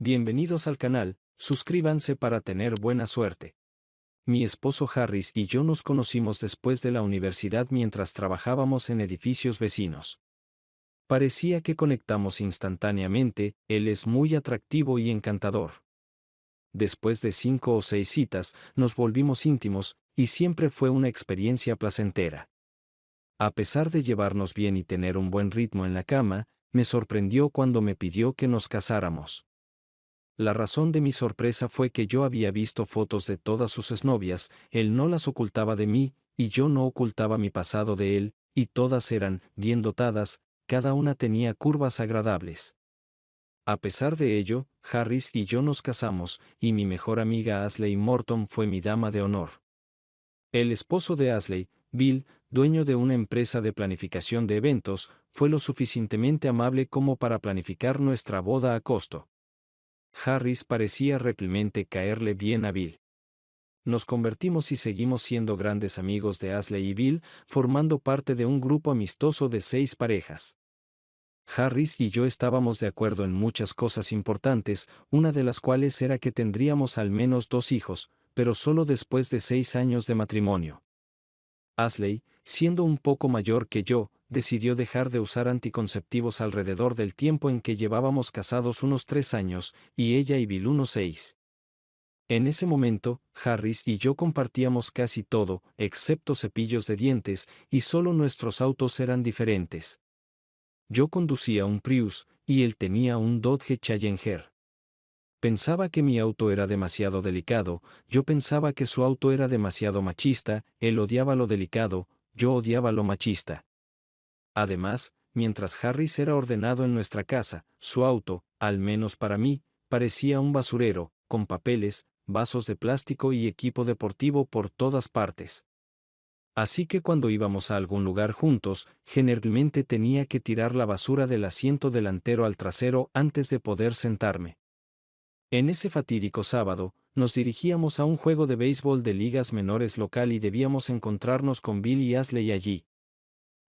Bienvenidos al canal, suscríbanse para tener buena suerte. Mi esposo Harris y yo nos conocimos después de la universidad mientras trabajábamos en edificios vecinos. Parecía que conectamos instantáneamente, él es muy atractivo y encantador. Después de 5 o 6 citas, nos volvimos íntimos, y siempre fue una experiencia placentera. A pesar de llevarnos bien y tener un buen ritmo en la cama, me sorprendió cuando me pidió que nos casáramos. La razón de mi sorpresa fue que yo había visto fotos de todas sus exnovias, él no las ocultaba de mí, y yo no ocultaba mi pasado de él, y todas eran bien dotadas, cada una tenía curvas agradables. A pesar de ello, Harris y yo nos casamos, y mi mejor amiga Ashley Morton fue mi dama de honor. El esposo de Ashley, Bill, dueño de una empresa de planificación de eventos, fue lo suficientemente amable como para planificar nuestra boda a costo. Harris parecía realmente caerle bien a Bill. Nos convertimos y seguimos siendo grandes amigos de Ashley y Bill, formando parte de un grupo amistoso de 6 parejas. Harris y yo estábamos de acuerdo en muchas cosas importantes, una de las cuales era que tendríamos al menos 2 hijos, pero solo después de 6 años de matrimonio. Ashley, siendo un poco mayor que yo, decidió dejar de usar anticonceptivos alrededor del tiempo en que llevábamos casados unos 3 años, y ella y Bill unos 6. En ese momento, Harris y yo compartíamos casi todo, excepto cepillos de dientes, y solo nuestros autos eran diferentes. Yo conducía un Prius, y él tenía un Dodge Challenger. Pensaba que mi auto era demasiado delicado, yo pensaba que su auto era demasiado machista, él odiaba lo delicado, yo odiaba lo machista. Además, mientras Harris era ordenado en nuestra casa, su auto, al menos para mí, parecía un basurero, con papeles, vasos de plástico y equipo deportivo por todas partes. Así que cuando íbamos a algún lugar juntos, generalmente tenía que tirar la basura del asiento delantero al trasero antes de poder sentarme. En ese fatídico sábado, nos dirigíamos a un juego de béisbol de ligas menores local y debíamos encontrarnos con Bill y Ashley allí.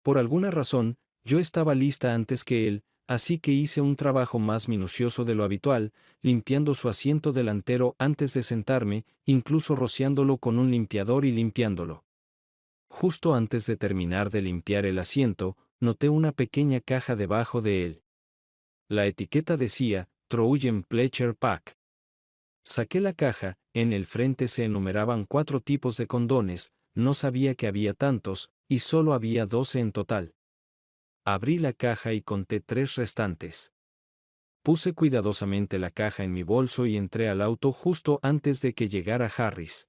Por alguna razón, yo estaba lista antes que él, así que hice un trabajo más minucioso de lo habitual, limpiando su asiento delantero antes de sentarme, incluso rociándolo con un limpiador y limpiándolo. Justo antes de terminar de limpiar el asiento, noté una pequeña caja debajo de él. La etiqueta decía, Trojan Pleasure Pack. Saqué la caja, en el frente se enumeraban 4 tipos de condones, no sabía que había tantos, y solo había 12 en total. Abrí la caja y conté 3 restantes. Puse cuidadosamente la caja en mi bolso y entré al auto justo antes de que llegara Harris.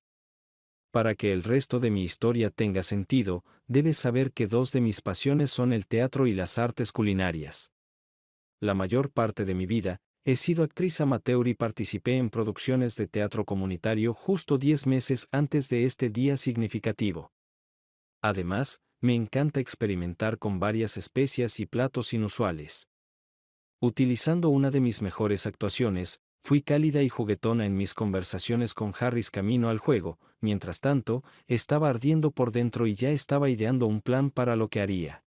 Para que el resto de mi historia tenga sentido, debes saber que 2 de mis pasiones son el teatro y las artes culinarias. La mayor parte de mi vida, he sido actriz amateur y participé en producciones de teatro comunitario justo 10 meses antes de este día significativo. Además, me encanta experimentar con varias especias y platos inusuales. Utilizando una de mis mejores actuaciones, fui cálida y juguetona en mis conversaciones con Harris camino al juego, mientras tanto, estaba ardiendo por dentro y ya estaba ideando un plan para lo que haría.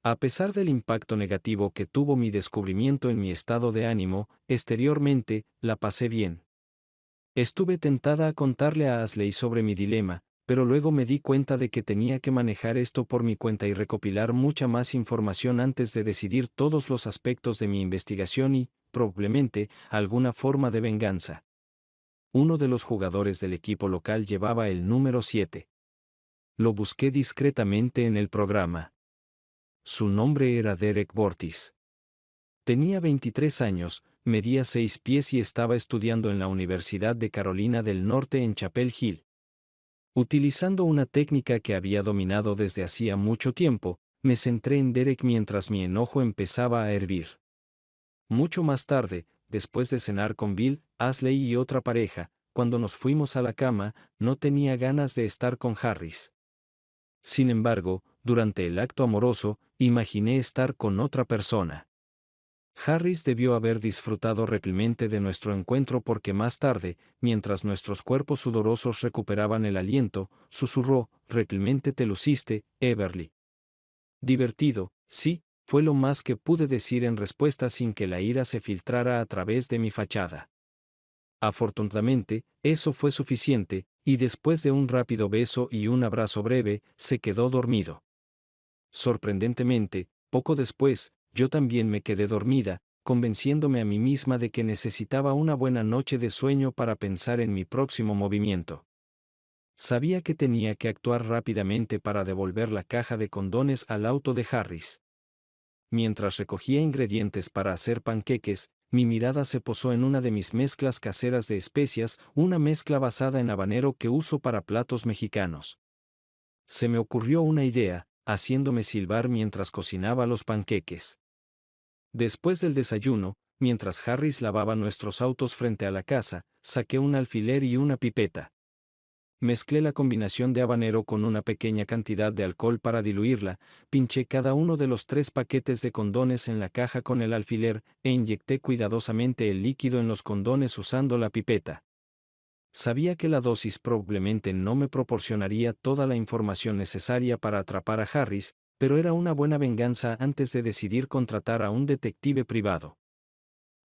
A pesar del impacto negativo que tuvo mi descubrimiento en mi estado de ánimo, exteriormente, la pasé bien. Estuve tentada a contarle a Ashley sobre mi dilema, pero luego me di cuenta de que tenía que manejar esto por mi cuenta y recopilar mucha más información antes de decidir todos los aspectos de mi investigación y, probablemente, alguna forma de venganza. Uno de los jugadores del equipo local llevaba el número 7. Lo busqué discretamente en el programa. Su nombre era Derek Bortis. Tenía 23 años, medía 6 pies y estaba estudiando en la Universidad de Carolina del Norte en Chapel Hill. Utilizando una técnica que había dominado desde hacía mucho tiempo, me centré en Derek mientras mi enojo empezaba a hervir. Mucho más tarde, después de cenar con Bill, Ashley y otra pareja, cuando nos fuimos a la cama, no tenía ganas de estar con Harris. Sin embargo, durante el acto amoroso, imaginé estar con otra persona. Harris debió haber disfrutado realmente de nuestro encuentro porque más tarde, mientras nuestros cuerpos sudorosos recuperaban el aliento, susurró, realmente te luciste, Everly. Divertido, sí, Fue lo más que pude decir en respuesta sin que la ira se filtrara a través de mi fachada. Afortunadamente, eso fue suficiente, y después de un rápido beso y un abrazo breve, se quedó dormido. Sorprendentemente, poco después, yo también me quedé dormida, convenciéndome a mí misma de que necesitaba una buena noche de sueño para pensar en mi próximo movimiento. Sabía que tenía que actuar rápidamente para devolver la caja de condones al auto de Harris. Mientras recogía ingredientes para hacer panqueques, mi mirada se posó en una de mis mezclas caseras de especias, una mezcla basada en habanero que uso para platos mexicanos. Se me ocurrió una idea, haciéndome silbar mientras cocinaba los panqueques. Después del desayuno, mientras Harris lavaba nuestros autos frente a la casa, saqué un alfiler y una pipeta. Mezclé la combinación de habanero con una pequeña cantidad de alcohol para diluirla, pinché cada uno de los 3 paquetes de condones en la caja con el alfiler, e inyecté cuidadosamente el líquido en los condones usando la pipeta. Sabía que la dosis probablemente no me proporcionaría toda la información necesaria para atrapar a Harris, pero era una buena venganza antes de decidir contratar a un detective privado.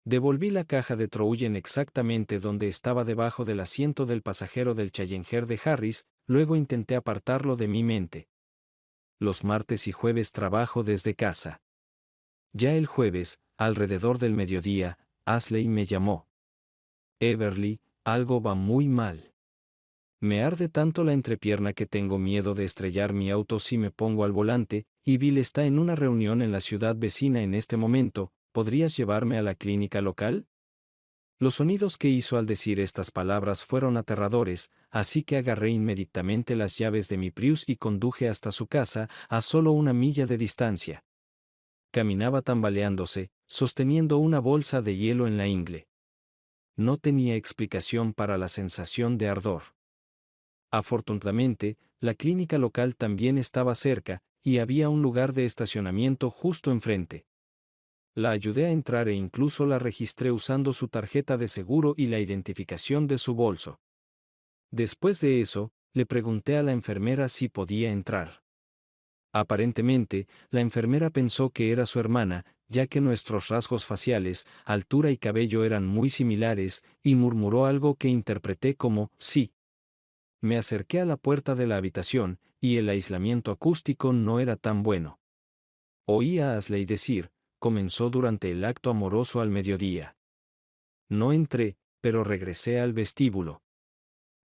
Devolví la caja de Trouillen exactamente donde estaba debajo del asiento del pasajero del Challenger de Harris, luego intenté apartarlo de mi mente. Los martes y jueves trabajo desde casa. Ya el jueves, alrededor del mediodía, Ashley me llamó. Everly, algo va muy mal. Me arde tanto la entrepierna que tengo miedo de estrellar mi auto si me pongo al volante, y Bill está en una reunión en la ciudad vecina en este momento. ¿Podrías llevarme a la clínica local? Los sonidos que hizo al decir estas palabras fueron aterradores, así que agarré inmediatamente las llaves de mi Prius y conduje hasta su casa, a solo 1 milla de distancia. Caminaba tambaleándose, sosteniendo una bolsa de hielo en la ingle. No tenía explicación para la sensación de ardor. Afortunadamente, la clínica local también estaba cerca, y había un lugar de estacionamiento justo enfrente. La ayudé a entrar e incluso la registré usando su tarjeta de seguro y la identificación de su bolso. Después de eso, le pregunté a la enfermera si podía entrar. Aparentemente, la enfermera pensó que era su hermana, ya que nuestros rasgos faciales, altura y cabello eran muy similares, y murmuró algo que interpreté como sí. Me acerqué a la puerta de la habitación, y el aislamiento acústico no era tan bueno. Oí a Ashley decir, comenzó durante el acto amoroso al mediodía. No entré, pero regresé al vestíbulo.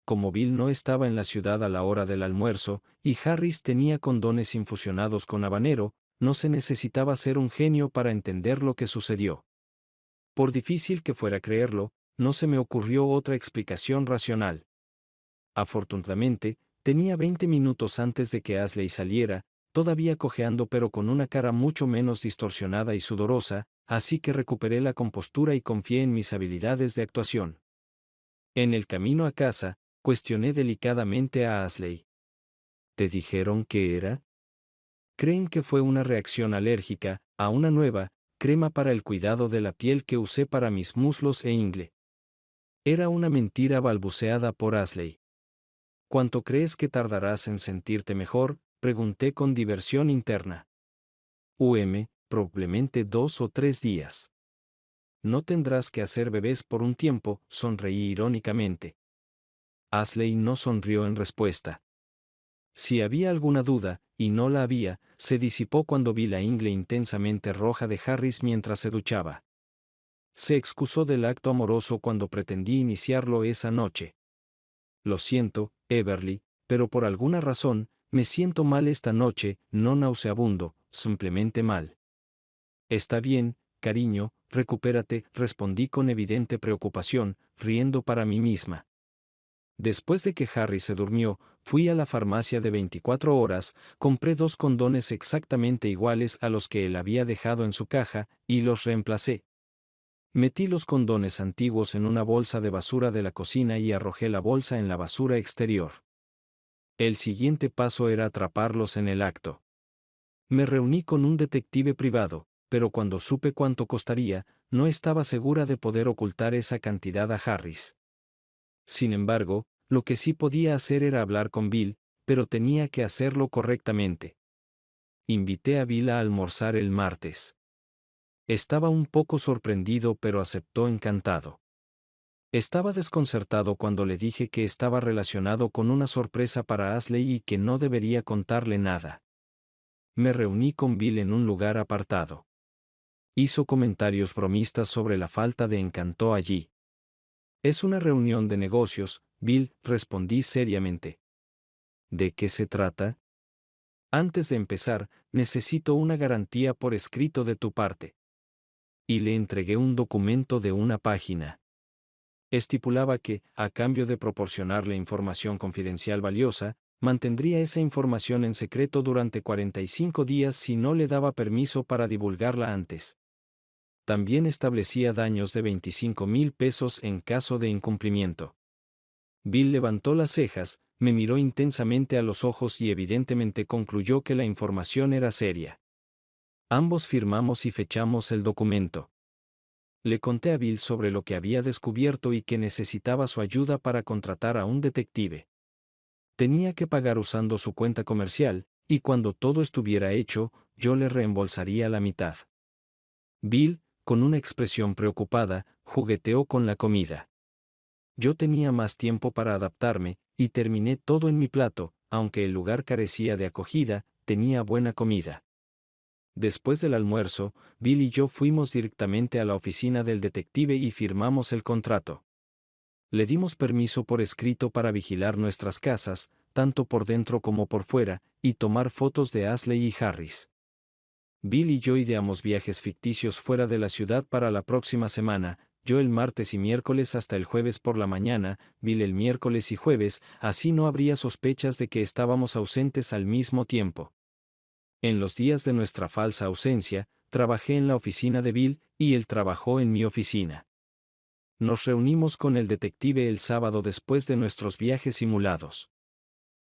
Como Bill no estaba en la ciudad a la hora del almuerzo, y Harris tenía condones infusionados con habanero, no se necesitaba ser un genio para entender lo que sucedió. Por difícil que fuera creerlo, no se me ocurrió otra explicación racional. Afortunadamente, tenía 20 minutos antes de que Ashley saliera, todavía cojeando pero con una cara mucho menos distorsionada y sudorosa, así que recuperé la compostura y confié en mis habilidades de actuación. En el camino a casa, cuestioné delicadamente a Ashley. ¿Te dijeron qué era? Creen que fue una reacción alérgica a una nueva crema para el cuidado de la piel que usé para mis muslos e ingle. Era una mentira balbuceada por Ashley. ¿Cuánto crees que tardarás en sentirte mejor?, pregunté con diversión interna. Probablemente 2 o 3 días. No tendrás que hacer bebés por un tiempo, sonreí irónicamente. Ashley no sonrió en respuesta. Si había alguna duda, y no la había, se disipó cuando vi la ingle intensamente roja de Harris mientras se duchaba. Se excusó del acto amoroso cuando pretendí iniciarlo esa noche. Lo siento, Everly, pero por alguna razón, me siento mal esta noche, no nauseabundo, simplemente mal. Está bien, cariño, recupérate, respondí con evidente preocupación, riendo para mí misma. Después de que Harry se durmió, fui a la farmacia de 24 horas, compré 2 condones exactamente iguales a los que él había dejado en su caja, y los reemplacé. Metí los condones antiguos en una bolsa de basura de la cocina y arrojé la bolsa en la basura exterior. El siguiente paso era atraparlos en el acto. Me reuní con un detective privado, pero cuando supe cuánto costaría, no estaba segura de poder ocultar esa cantidad a Harris. Sin embargo, lo que sí podía hacer era hablar con Bill, pero tenía que hacerlo correctamente. Invité a Bill a almorzar el martes. Estaba un poco sorprendido pero aceptó encantado. Estaba desconcertado cuando le dije que estaba relacionado con una sorpresa para Ashley y que no debería contarle nada. Me reuní con Bill en un lugar apartado. Hizo comentarios bromistas sobre la falta de encanto allí. Es una reunión de negocios, Bill, respondí seriamente. ¿De qué se trata? Antes de empezar, necesito una garantía por escrito de tu parte. Y le entregué un documento de una página. Estipulaba que, a cambio de proporcionarle información confidencial valiosa, mantendría esa información en secreto durante 45 días si no le daba permiso para divulgarla antes. También establecía daños de 25,000 pesos en caso de incumplimiento. Bill levantó las cejas, me miró intensamente a los ojos y evidentemente concluyó que la información era seria. Ambos firmamos y fechamos el documento. Le conté a Bill sobre lo que había descubierto y que necesitaba su ayuda para contratar a un detective. Tenía que pagar usando su cuenta comercial, y cuando todo estuviera hecho, yo le reembolsaría la mitad. Bill, con una expresión preocupada, jugueteó con la comida. Yo tenía más tiempo para adaptarme, y terminé todo en mi plato, aunque el lugar carecía de acogida, tenía buena comida. Después del almuerzo, Bill y yo fuimos directamente a la oficina del detective y firmamos el contrato. Le dimos permiso por escrito para vigilar nuestras casas, tanto por dentro como por fuera, y tomar fotos de Ashley y Harris. Bill y yo ideamos viajes ficticios fuera de la ciudad para la próxima semana, yo el martes y miércoles hasta el jueves por la mañana, Bill el miércoles y jueves, así no habría sospechas de que estábamos ausentes al mismo tiempo. En los días de nuestra falsa ausencia, trabajé en la oficina de Bill, y él trabajó en mi oficina. Nos reunimos con el detective el sábado después de nuestros viajes simulados.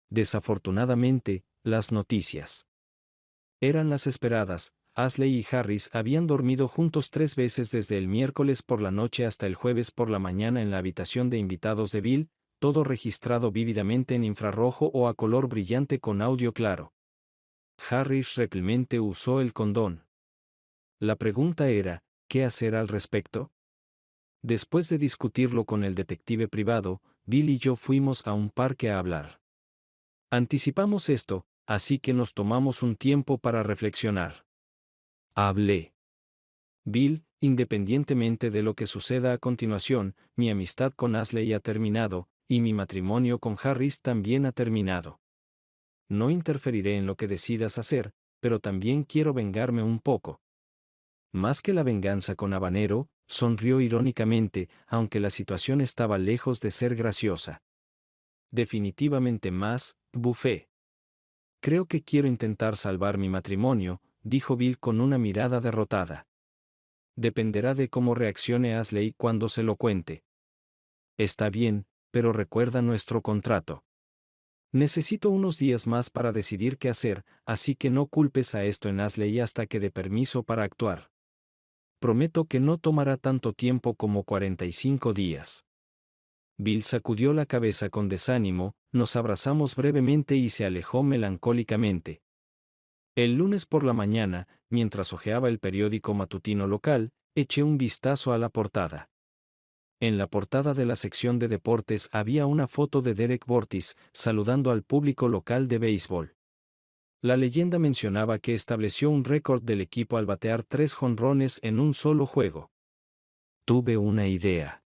Desafortunadamente, las noticias eran las esperadas. Ashley y Harris habían dormido juntos 3 veces desde el miércoles por la noche hasta el jueves por la mañana en la habitación de invitados de Bill, todo registrado vívidamente en infrarrojo o a color brillante con audio claro. Harris realmente usó el condón. La pregunta era, ¿qué hacer al respecto? Después de discutirlo con el detective privado, Bill y yo fuimos a un parque a hablar. Anticipamos esto, así que nos tomamos un tiempo para reflexionar. Hablé. Bill, independientemente de lo que suceda a continuación, mi amistad con Ashley ha terminado, y mi matrimonio con Harris también ha terminado. No interferiré en lo que decidas hacer, pero también quiero vengarme un poco. Más que la venganza con habanero, sonrió irónicamente, aunque la situación estaba lejos de ser graciosa. Definitivamente más, bufé. Creo que quiero intentar salvar mi matrimonio, dijo Bill con una mirada derrotada. Dependerá de cómo reaccione Ashley cuando se lo cuente. Está bien, pero recuerda nuestro contrato. Necesito unos días más para decidir qué hacer, así que no culpes a esto en Ashley hasta que dé permiso para actuar. Prometo que no tomará tanto tiempo como 45 días. Bill sacudió la cabeza con desánimo, nos abrazamos brevemente y se alejó melancólicamente. El lunes por la mañana, mientras hojeaba el periódico matutino local, eché un vistazo a la portada. En la portada de la sección de deportes había una foto de Derek Bortis, saludando al público local de béisbol. La leyenda mencionaba que estableció un récord del equipo al batear 3 jonrones en un solo juego. Tuve una idea.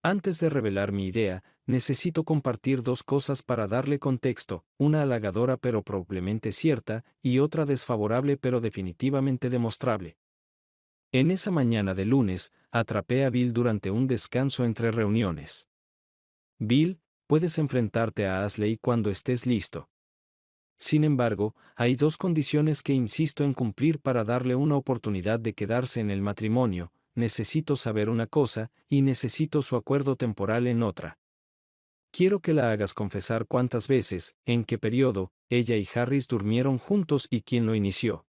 Antes de revelar mi idea, necesito compartir 2 cosas para darle contexto, una halagadora pero probablemente cierta, y otra desfavorable pero definitivamente demostrable. En esa mañana de lunes, atrapé a Bill durante un descanso entre reuniones. Bill, puedes enfrentarte a Ashley cuando estés listo. Sin embargo, hay 2 condiciones que insisto en cumplir para darle una oportunidad de quedarse en el matrimonio. Necesito saber una cosa, y necesito su acuerdo temporal en otra. Quiero que la hagas confesar cuántas veces, en qué periodo, ella y Harris durmieron juntos y quién lo inició.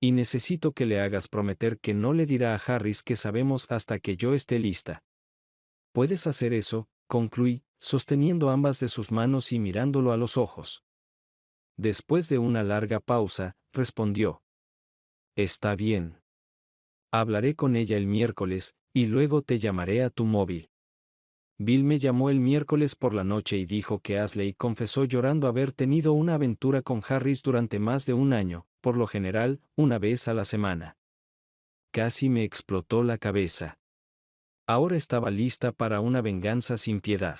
Y necesito que le hagas prometer que no le dirá a Harris que sabemos hasta que yo esté lista. ¿Puedes hacer eso?, concluí, sosteniendo ambas de sus manos y mirándolo a los ojos. Después de una larga pausa, respondió. Está bien. Hablaré con ella el miércoles, y luego te llamaré a tu móvil. Bill me llamó el miércoles por la noche y dijo que Ashley confesó llorando haber tenido una aventura con Harris durante más de un año, por lo general, una vez a la semana. Casi me explotó la cabeza. Ahora estaba lista para una venganza sin piedad.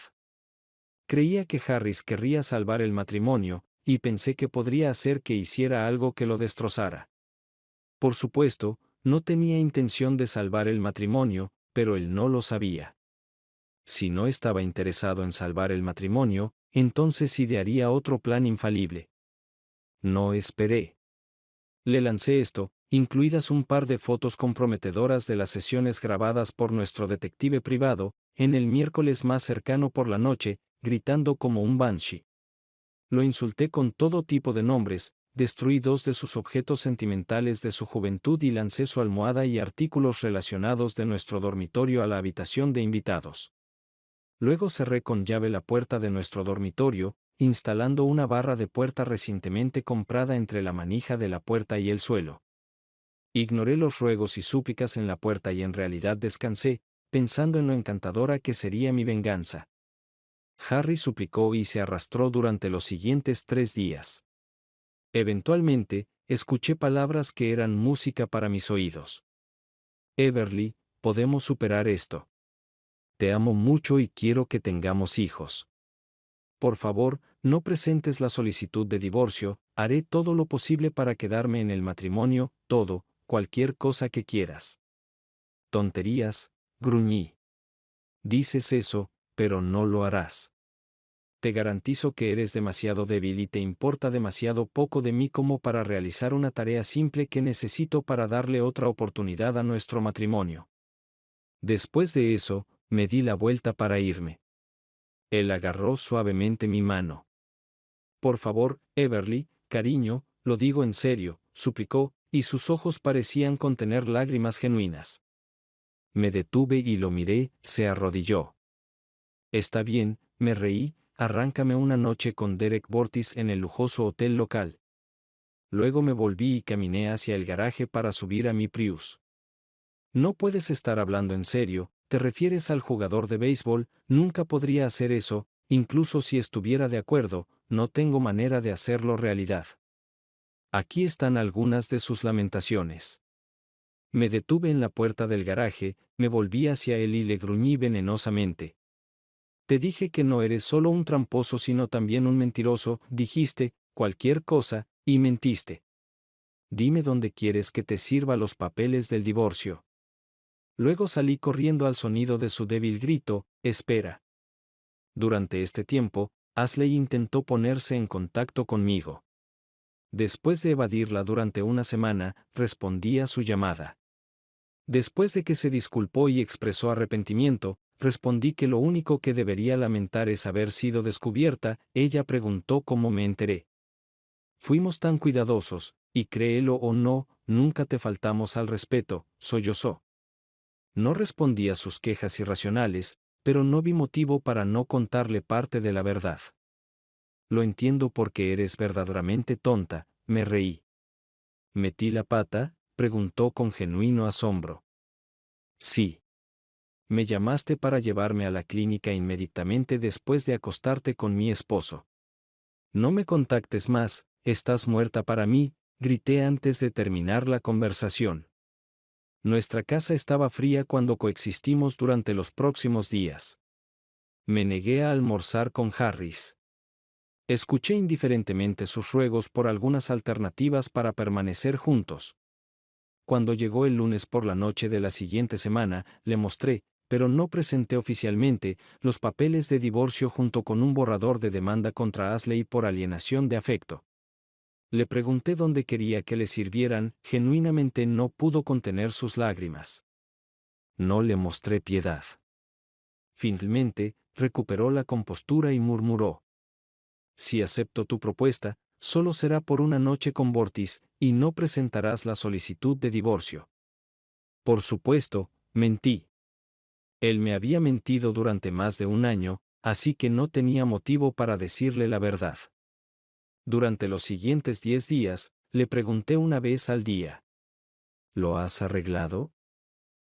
Creía que Harris querría salvar el matrimonio, y pensé que podría hacer que hiciera algo que lo destrozara. Por supuesto, no tenía intención de salvar el matrimonio, pero él no lo sabía. Si no estaba interesado en salvar el matrimonio, entonces idearía otro plan infalible. No esperé. Le lancé esto, incluidas un par de fotos comprometedoras de las sesiones grabadas por nuestro detective privado, en el miércoles más cercano por la noche, gritando como un banshee. Lo insulté con todo tipo de nombres, destruí 2 de sus objetos sentimentales de su juventud y lancé su almohada y artículos relacionados de nuestro dormitorio a la habitación de invitados. Luego cerré con llave la puerta de nuestro dormitorio, instalando una barra de puerta recientemente comprada entre la manija de la puerta y el suelo. Ignoré los ruegos y súplicas en la puerta y en realidad descansé, pensando en lo encantadora que sería mi venganza. Harry suplicó y se arrastró durante los siguientes 3 días. Eventualmente, escuché palabras que eran música para mis oídos. Everly, podemos superar esto. Te amo mucho y quiero que tengamos hijos. Por favor, no presentes la solicitud de divorcio, haré todo lo posible para quedarme en el matrimonio, todo, cualquier cosa que quieras. Tonterías, gruñí. Dices eso, pero no lo harás. Te garantizo que eres demasiado débil y te importa demasiado poco de mí como para realizar una tarea simple que necesito para darle otra oportunidad a nuestro matrimonio. Después de eso, me di la vuelta para irme. Él agarró suavemente mi mano. Por favor, Everly, cariño, lo digo en serio, suplicó, y sus ojos parecían contener lágrimas genuinas. Me detuve y lo miré, se arrodilló. Está bien, me reí, arráncame una noche con Derek Bortis en el lujoso hotel local. Luego me volví y caminé hacia el garaje para subir a mi Prius. No puedes estar hablando en serio, te refieres al jugador de béisbol, nunca podría hacer eso, incluso si estuviera de acuerdo, no tengo manera de hacerlo realidad. Aquí están algunas de sus lamentaciones. Me detuve en la puerta del garaje, me volví hacia él y le gruñí venenosamente. Te dije que no eres solo un tramposo sino también un mentiroso, dijiste, cualquier cosa, y mentiste. Dime dónde quieres que te sirva los papeles del divorcio. Luego salí corriendo al sonido de su débil grito, espera. Durante este tiempo, Ashley intentó ponerse en contacto conmigo. Después de evadirla durante una semana, respondí a su llamada. Después de que se disculpó y expresó arrepentimiento, respondí que lo único que debería lamentar es haber sido descubierta. Ella preguntó cómo me enteré. Fuimos tan cuidadosos, y créelo o no, nunca te faltamos al respeto, sollozó. No respondí a sus quejas irracionales, pero no vi motivo para no contarle parte de la verdad. Lo entiendo porque eres verdaderamente tonta, me reí. ¿Metí la pata?, preguntó con genuino asombro. Sí. Me llamaste para llevarme a la clínica inmediatamente después de acostarte con mi esposo. No me contactes más, estás muerta para mí, grité antes de terminar la conversación. Nuestra casa estaba fría cuando coexistimos durante los próximos días. Me negué a almorzar con Harris. Escuché indiferentemente sus ruegos por algunas alternativas para permanecer juntos. Cuando llegó el lunes por la noche de la siguiente semana, le mostré, pero no presenté oficialmente, los papeles de divorcio junto con un borrador de demanda contra Ashley por alienación de afecto. Le pregunté dónde quería que le sirvieran, genuinamente no pudo contener sus lágrimas. No le mostré piedad. Finalmente, recuperó la compostura y murmuró. Si acepto tu propuesta, solo será por una noche con Bortis, y no presentarás la solicitud de divorcio. Por supuesto, mentí. Él me había mentido durante más de un año, así que no tenía motivo para decirle la verdad. Durante los siguientes 10 días, le pregunté una vez al día. ¿Lo has arreglado?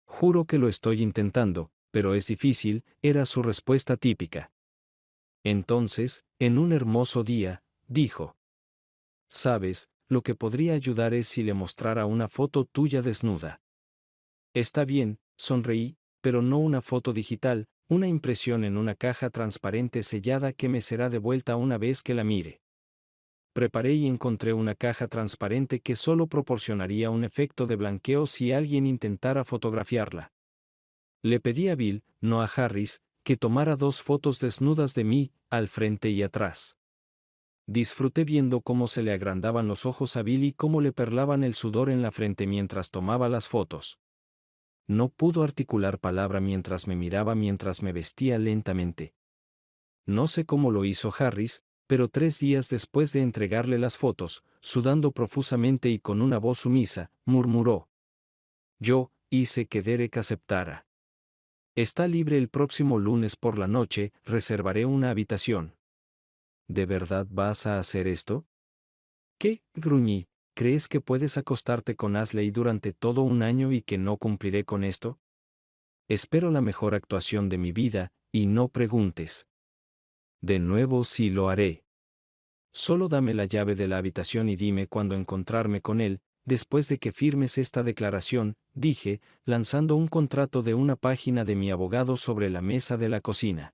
Juro que lo estoy intentando, pero es difícil, era su respuesta típica. Entonces, en un hermoso día, dijo. Sabes, lo que podría ayudar es si le mostrara una foto tuya desnuda. Está bien, sonreí, pero no una foto digital, una impresión en una caja transparente sellada que me será devuelta una vez que la mire. Preparé y encontré una caja transparente que solo proporcionaría un efecto de blanqueo si alguien intentara fotografiarla. Le pedí a Bill, no a Harris, que tomara 2 fotos desnudas de mí, al frente y atrás. Disfruté viendo cómo se le agrandaban los ojos a Bill y cómo le perlaban el sudor en la frente mientras tomaba las fotos. No pudo articular palabra mientras me miraba mientras me vestía lentamente. No sé cómo lo hizo Harris, pero 3 días después de entregarle las fotos, sudando profusamente y con una voz sumisa, murmuró. Yo hice que Derek aceptara. Está libre el próximo lunes por la noche, reservaré una habitación. ¿De verdad vas a hacer esto? ¿Qué? Gruñí. ¿Crees que puedes acostarte con Ashley durante todo un año y que no cumpliré con esto? Espero la mejor actuación de mi vida, y no preguntes. De nuevo sí lo haré. Solo dame la llave de la habitación y dime cuándo encontrarme con él, después de que firmes esta declaración, dije, lanzando un contrato de una página de mi abogado sobre la mesa de la cocina.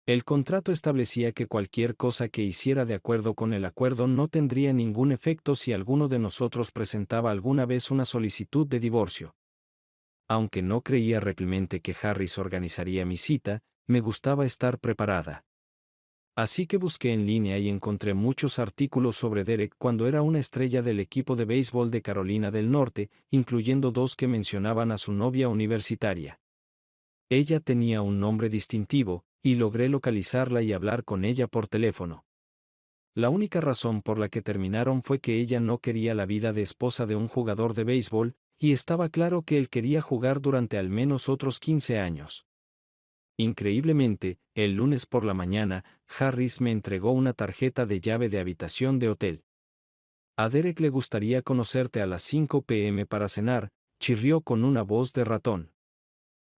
El contrato establecía que cualquier cosa que hiciera de acuerdo con el acuerdo no tendría ningún efecto si alguno de nosotros presentaba alguna vez una solicitud de divorcio. Aunque no creía realmente que Harris organizaría mi cita, me gustaba estar preparada. Así que busqué en línea y encontré muchos artículos sobre Derek cuando era una estrella del equipo de béisbol de Carolina del Norte, incluyendo 2 que mencionaban a su novia universitaria. Ella tenía un nombre distintivo, y logré localizarla y hablar con ella por teléfono. La única razón por la que terminaron fue que ella no quería la vida de esposa de un jugador de béisbol, y estaba claro que él quería jugar durante al menos otros 15 años. Increíblemente, el lunes por la mañana, Harris me entregó una tarjeta de llave de habitación de hotel. A Derek le gustaría conocerte a las 5 p.m. para cenar, chirrió con una voz de ratón.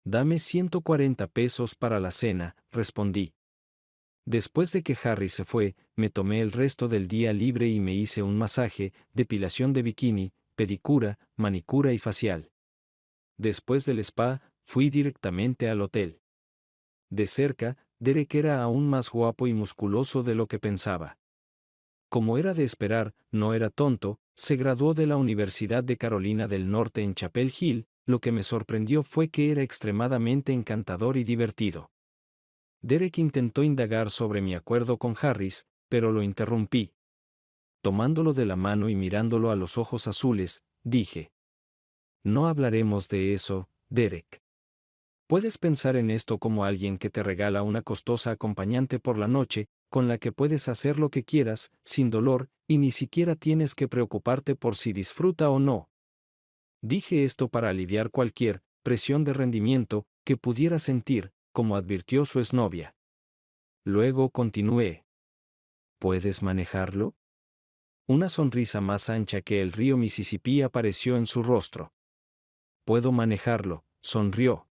Dame 140 pesos para la cena, respondí. Después de que Harry se fue, me tomé el resto del día libre y me hice un masaje, depilación de bikini, pedicura, manicura y facial. Después del spa, fui directamente al hotel. De cerca, Derek era aún más guapo y musculoso de lo que pensaba. Como era de esperar, no era tonto, se graduó de la Universidad de Carolina del Norte en Chapel Hill. Lo que me sorprendió fue que era extremadamente encantador y divertido. Derek intentó indagar sobre mi acuerdo con Harris, pero lo interrumpí. Tomándolo de la mano y mirándolo a los ojos azules, dije. No hablaremos de eso, Derek. Puedes pensar en esto como alguien que te regala una costosa acompañante por la noche, con la que puedes hacer lo que quieras, sin dolor, y ni siquiera tienes que preocuparte por si disfruta o no. Dije esto para aliviar cualquier presión de rendimiento que pudiera sentir, como advirtió su exnovia. Luego continué. ¿Puedes manejarlo? Una sonrisa más ancha que el río Mississippi apareció en su rostro. Puedo manejarlo, sonrió.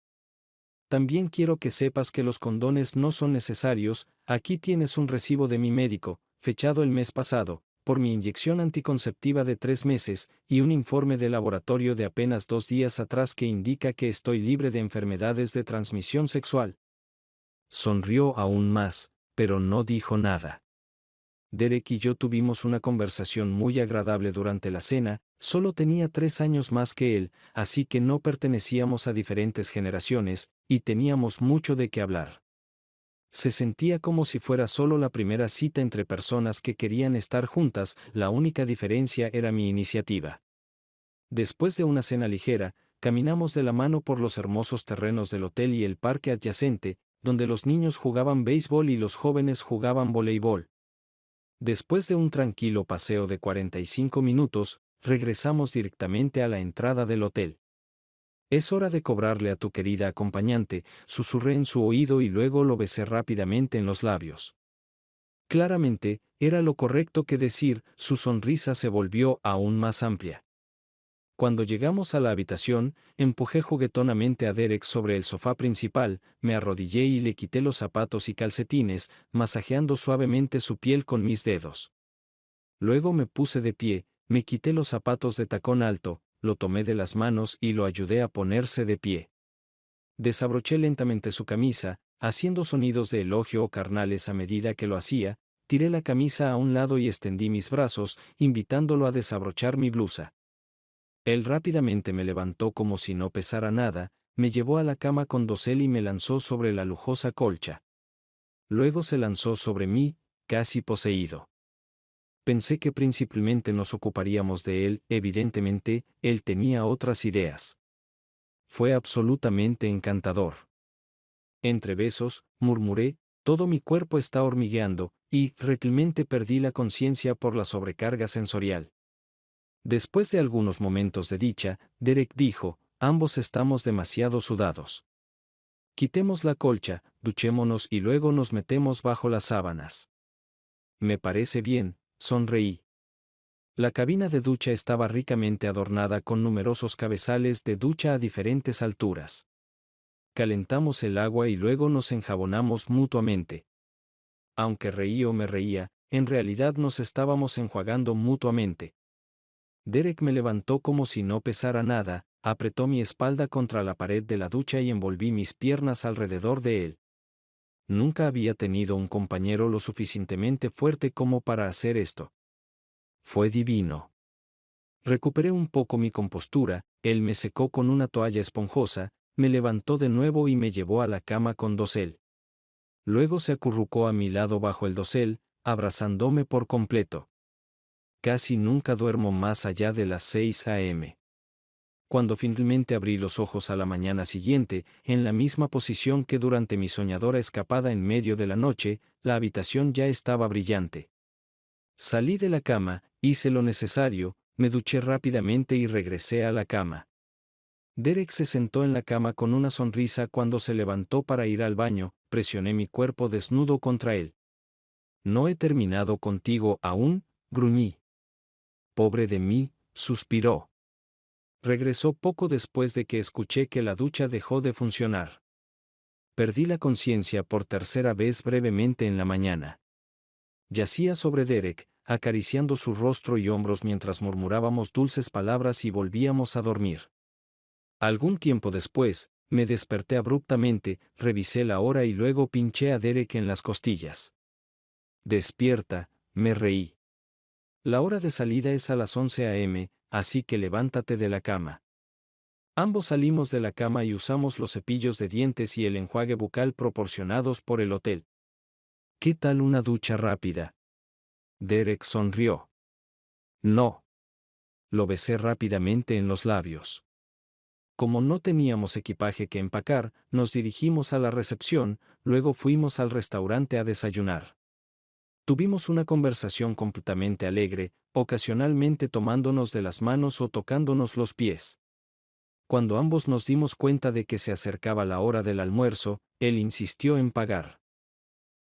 También quiero que sepas que los condones no son necesarios. Aquí tienes un recibo de mi médico, fechado el mes pasado, por mi inyección anticonceptiva de 3 meses, y un informe de laboratorio de apenas 2 días atrás que indica que estoy libre de enfermedades de transmisión sexual. Sonrió aún más, pero no dijo nada. Derek y yo tuvimos una conversación muy agradable durante la cena. Solo tenía 3 años más que él, así que no pertenecíamos a diferentes generaciones, y teníamos mucho de qué hablar. Se sentía como si fuera solo la primera cita entre personas que querían estar juntas, la única diferencia era mi iniciativa. Después de una cena ligera, caminamos de la mano por los hermosos terrenos del hotel y el parque adyacente, donde los niños jugaban béisbol y los jóvenes jugaban voleibol. Después de un tranquilo paseo de 45 minutos, regresamos directamente a la entrada del hotel. Es hora de cobrarle a tu querida acompañante, susurré en su oído y luego lo besé rápidamente en los labios. Claramente, era lo correcto que decir, su sonrisa se volvió aún más amplia. Cuando llegamos a la habitación, empujé juguetonamente a Derek sobre el sofá principal, me arrodillé y le quité los zapatos y calcetines, masajeando suavemente su piel con mis dedos. Luego me puse de pie, me quité los zapatos de tacón alto, lo tomé de las manos y lo ayudé a ponerse de pie. Desabroché lentamente su camisa, haciendo sonidos de elogio o carnales a medida que lo hacía, tiré la camisa a un lado y extendí mis brazos, invitándolo a desabrochar mi blusa. Él rápidamente me levantó como si no pesara nada, me llevó a la cama con dosel y me lanzó sobre la lujosa colcha. Luego se lanzó sobre mí, casi poseído. Pensé que principalmente nos ocuparíamos de él, evidentemente, él tenía otras ideas. Fue absolutamente encantador. Entre besos, murmuré, todo mi cuerpo está hormigueando, y realmente perdí la conciencia por la sobrecarga sensorial. Después de algunos momentos de dicha, Derek dijo, ambos estamos demasiado sudados. Quitemos la colcha, duchémonos y luego nos metemos bajo las sábanas. Me parece bien, sonreí. La cabina de ducha estaba ricamente adornada con numerosos cabezales de ducha a diferentes alturas. Calentamos el agua y luego nos enjabonamos mutuamente. Aunque reí o me reía, en realidad nos estábamos enjuagando mutuamente. Derek me levantó como si no pesara nada, apretó mi espalda contra la pared de la ducha y envolví mis piernas alrededor de él. Nunca había tenido un compañero lo suficientemente fuerte como para hacer esto. Fue divino. Recuperé un poco mi compostura, él me secó con una toalla esponjosa, me levantó de nuevo y me llevó a la cama con dosel. Luego se acurrucó a mi lado bajo el dosel, abrazándome por completo. Casi nunca duermo más allá de las 6 a.m. Cuando finalmente abrí los ojos a la mañana siguiente, en la misma posición que durante mi soñadora escapada en medio de la noche, la habitación ya estaba brillante. Salí de la cama, hice lo necesario, me duché rápidamente y regresé a la cama. Derek se sentó en la cama con una sonrisa cuando se levantó para ir al baño, presioné mi cuerpo desnudo contra él. No he terminado contigo aún, gruñí. Pobre de mí, suspiró. Regresó poco después de que escuché que la ducha dejó de funcionar. Perdí la conciencia por tercera vez brevemente en la mañana. Yacía sobre Derek, acariciando su rostro y hombros mientras murmurábamos dulces palabras y volvíamos a dormir. Algún tiempo después, me desperté abruptamente, revisé la hora y luego pinché a Derek en las costillas. Despierta, me reí. La hora de salida es a las 11 a.m., así que levántate de la cama. Ambos salimos de la cama y usamos los cepillos de dientes y el enjuague bucal proporcionados por el hotel. ¿Qué tal una ducha rápida? Derek sonrió. No. Lo besé rápidamente en los labios. Como no teníamos equipaje que empacar, nos dirigimos a la recepción, luego fuimos al restaurante a desayunar. Tuvimos una conversación completamente alegre, ocasionalmente tomándonos de las manos o tocándonos los pies. Cuando ambos nos dimos cuenta de que se acercaba la hora del almuerzo, él insistió en pagar.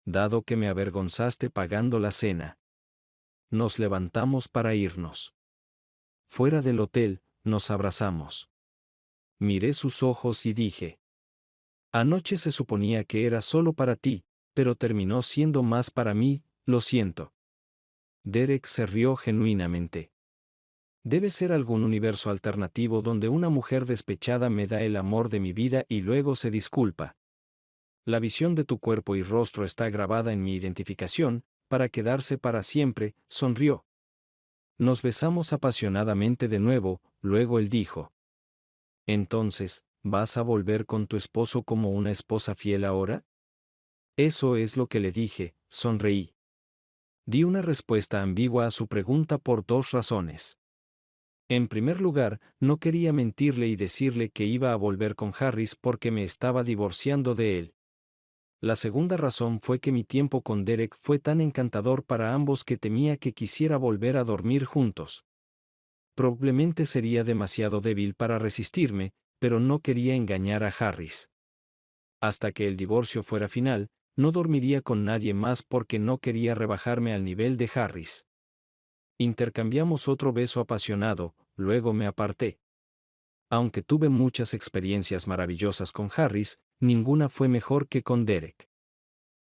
Dado que me avergonzaste pagando la cena. Nos levantamos para irnos. Fuera del hotel, nos abrazamos. Miré sus ojos y dije. Anoche se suponía que era solo para ti, pero terminó siendo más para mí, lo siento. Derek se rió genuinamente. Debe ser algún universo alternativo donde una mujer despechada me da el amor de mi vida y luego se disculpa. La visión de tu cuerpo y rostro está grabada en mi identificación, para quedarse para siempre, sonrió. Nos besamos apasionadamente de nuevo, luego él dijo. Entonces, ¿vas a volver con tu esposo como una esposa fiel ahora? Eso es lo que le dije, sonreí. Di una respuesta ambigua a su pregunta por dos razones. En primer lugar, no quería mentirle y decirle que iba a volver con Harris porque me estaba divorciando de él. La segunda razón fue que mi tiempo con Derek fue tan encantador para ambos que temía que quisiera volver a dormir juntos. Probablemente sería demasiado débil para resistirme, pero no quería engañar a Harris. Hasta que el divorcio fuera final, no dormiría con nadie más porque no quería rebajarme al nivel de Harris. Intercambiamos otro beso apasionado, luego me aparté. Aunque tuve muchas experiencias maravillosas con Harris, ninguna fue mejor que con Derek.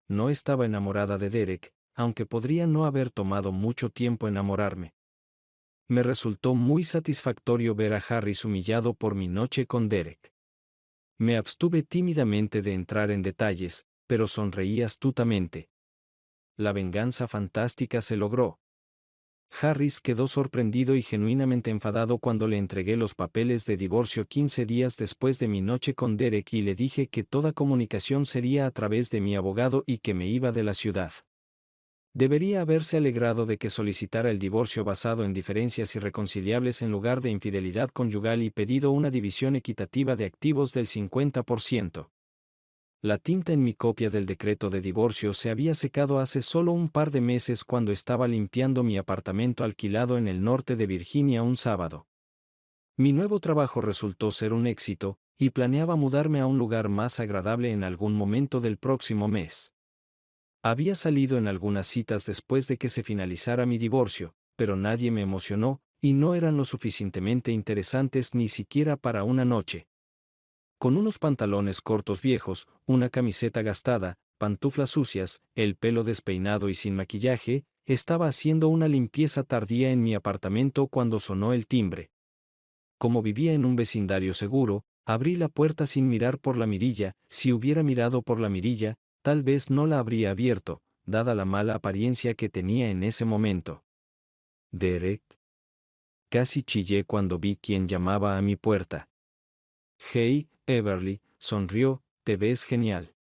No estaba enamorada de Derek, aunque podría no haber tomado mucho tiempo enamorarme. Me resultó muy satisfactorio ver a Harris humillado por mi noche con Derek. Me abstuve tímidamente de entrar en detalles, pero sonreí astutamente. La venganza fantástica se logró. Harris quedó sorprendido y genuinamente enfadado cuando le entregué los papeles de divorcio 15 días después de mi noche con Derek y le dije que toda comunicación sería a través de mi abogado y que me iba de la ciudad. Debería haberse alegrado de que solicitara el divorcio basado en diferencias irreconciliables en lugar de infidelidad conyugal y pedido una división equitativa de activos del 50%. La tinta en mi copia del decreto de divorcio se había secado hace solo un par de meses cuando estaba limpiando mi apartamento alquilado en el norte de Virginia un sábado. Mi nuevo trabajo resultó ser un éxito, y planeaba mudarme a un lugar más agradable en algún momento del próximo mes. Había salido en algunas citas después de que se finalizara mi divorcio, pero nadie me emocionó, y no eran lo suficientemente interesantes ni siquiera para una noche. Con unos pantalones cortos viejos, una camiseta gastada, pantuflas sucias, el pelo despeinado y sin maquillaje, estaba haciendo una limpieza tardía en mi apartamento cuando sonó el timbre. Como vivía en un vecindario seguro, abrí la puerta sin mirar por la mirilla. Si hubiera mirado por la mirilla, tal vez no la habría abierto, dada la mala apariencia que tenía en ese momento. Derek. Casi chillé cuando vi quién llamaba a mi puerta. Hey, Everly, sonrió, te ves genial.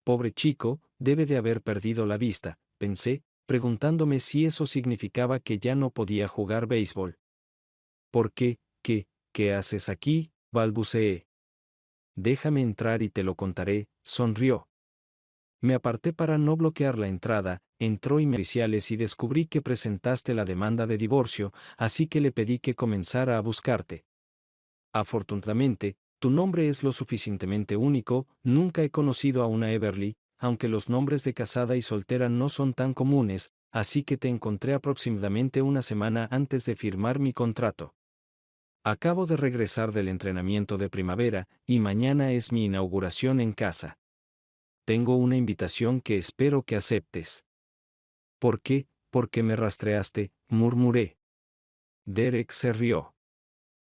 Pobre chico, debe de haber perdido la vista, pensé, preguntándome si eso significaba que ya no podía jugar béisbol. ¿Por qué? ¿Qué haces aquí? Balbuceé. Déjame entrar y te lo contaré, sonrió. Me aparté para no bloquear la entrada, entró oficiales y descubrí que presentaste la demanda de divorcio, así que le pedí que comenzara a buscarte. Afortunadamente, tu nombre es lo suficientemente único, nunca he conocido a una Everly, aunque los nombres de casada y soltera no son tan comunes, así que te encontré aproximadamente una semana antes de firmar mi contrato. Acabo de regresar del entrenamiento de primavera, y mañana es mi inauguración en casa. Tengo una invitación que espero que aceptes. ¿Por qué? ¿Por qué me rastreaste? Murmuré. Derek se rió.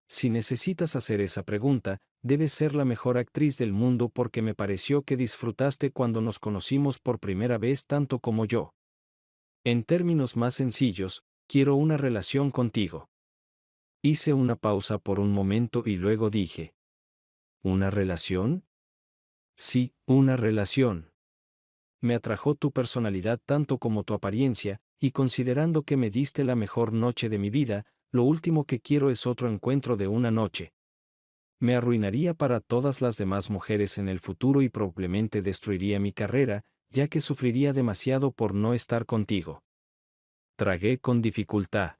Si necesitas hacer esa pregunta, debes ser la mejor actriz del mundo porque me pareció que disfrutaste cuando nos conocimos por primera vez tanto como yo. En términos más sencillos, quiero una relación contigo. Hice una pausa por un momento y luego dije. ¿Una relación? Sí, una relación. Me atrajo tu personalidad tanto como tu apariencia, y considerando que me diste la mejor noche de mi vida, lo último que quiero es otro encuentro de una noche. Me arruinaría para todas las demás mujeres en el futuro y probablemente destruiría mi carrera, ya que sufriría demasiado por no estar contigo. Tragué con dificultad.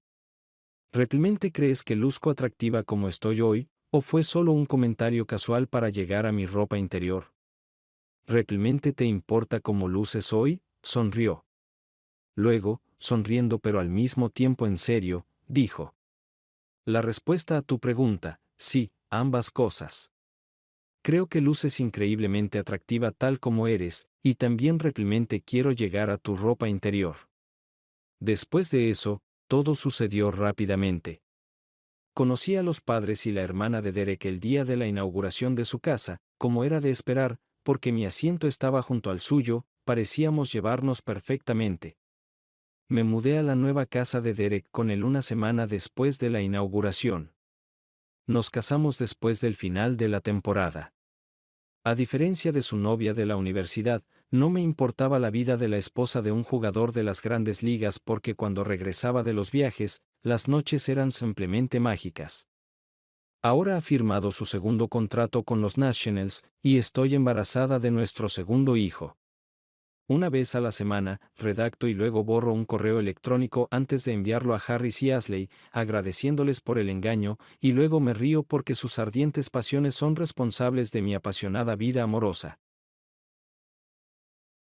¿Realmente crees que luzco atractiva como estoy hoy, o fue solo un comentario casual para llegar a mi ropa interior? ¿Realmente te importa cómo luces hoy? Sonrió. Luego, sonriendo pero al mismo tiempo en serio, dijo. La respuesta a tu pregunta, sí, ambas cosas. Creo que luces increíblemente atractiva tal como eres, y también realmente quiero llegar a tu ropa interior. Después de eso, todo sucedió rápidamente. Conocí a los padres y la hermana de Derek el día de la inauguración de su casa, como era de esperar, porque mi asiento estaba junto al suyo, parecíamos llevarnos perfectamente. Me mudé a la nueva casa de Derek con él una semana después de la inauguración. Nos casamos después del final de la temporada. A diferencia de su novia de la universidad, no me importaba la vida de la esposa de un jugador de las grandes ligas porque cuando regresaba de los viajes, las noches eran simplemente mágicas. Ahora ha firmado su segundo contrato con los Nationals, y estoy embarazada de nuestro segundo hijo. Una vez a la semana, redacto y luego borro un correo electrónico antes de enviarlo a Harris y Ashley, agradeciéndoles por el engaño, y luego me río porque sus ardientes pasiones son responsables de mi apasionada vida amorosa.